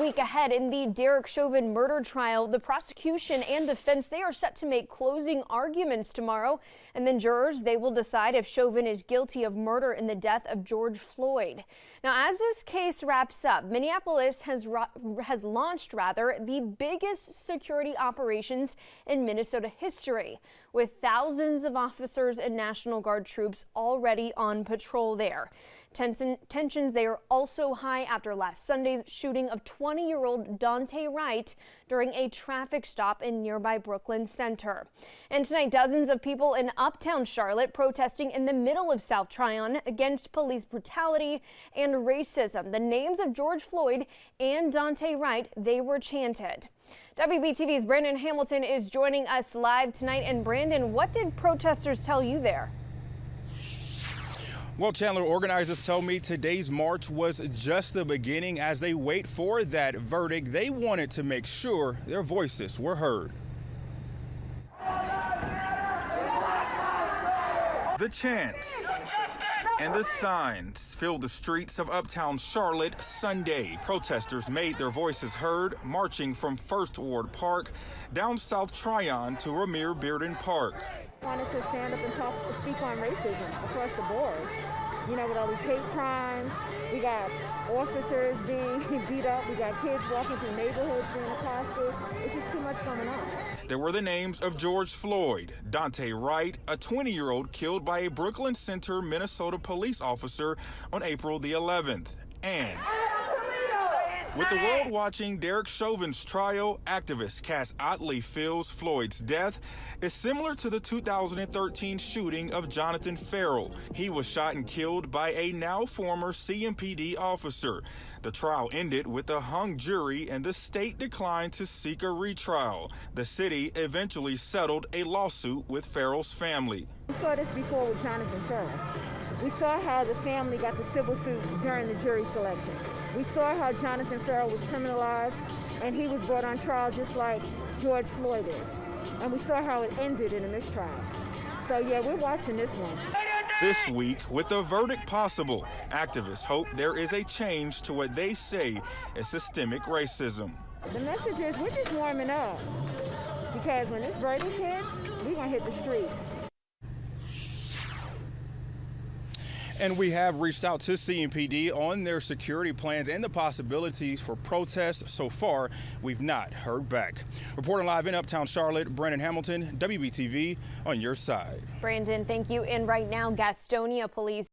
week ahead in the Derek Chauvin murder trial. The prosecution and defense, they are set to make closing arguments tomorrow. And then jurors, they will decide if Chauvin is guilty of murder in the death of George Floyd. Now, as this case wraps up, Minneapolis has launched the biggest security operations in Minnesota history, with thousands of officers and National Guard troops already on patrol there. Tensions, they are also high after last Sunday's shooting of 20-year-old Dante Wright during a traffic stop in nearby Brooklyn Center. And tonight, dozens of people in uptown Charlotte protesting in the middle of South Tryon against police brutality and racism. The names of George Floyd and Dante Wright, they were chanted. WBTV's Brandon Hamilton is joining us live tonight. And Brandon, what did protesters tell you there? Well, Chandler, organizers tell me today's march was just the beginning. As they wait for that verdict, they wanted to make sure their voices were heard. The chants and the signs filled the streets of uptown Charlotte Sunday. Protesters made their voices heard, marching from First Ward Park down South Tryon to Ramir Bearden Park. Wanted to stand up and speak on racism across the board. You know, with all these hate crimes, we got officers being beat up, we got kids walking through neighborhoods being accosted. It's just too much going on. There were the names of George Floyd, Dante Wright, a 20-year-old killed by a Brooklyn Center, Minnesota police officer on April the 11th, and with the world watching Derek Chauvin's trial, activist Cass Otley feels Floyd's death is similar to the 2013 shooting of Jonathan Ferrell. He was shot and killed by a now former CMPD officer. The trial ended with a hung jury and the state declined to seek a retrial. The city eventually settled a lawsuit with Ferrell's family. We saw this before with Jonathan Ferrell. We saw how the family got the civil suit during the jury selection. We saw how Jonathan Ferrell was criminalized and he was brought on trial just like George Floyd is. And we saw how it ended in a mistrial. So yeah, we're watching this one. This week, with a verdict possible, activists hope there is a change to what they say is systemic racism. The message is we're just warming up, because when this verdict hits, we're gonna hit the streets. And we have reached out to CMPD on their security plans and the possibilities for protests. So far, we've not heard back. Reporting live in Uptown Charlotte, Brandon Hamilton, WBTV on your side. Brandon, thank you. And right now, Gastonia police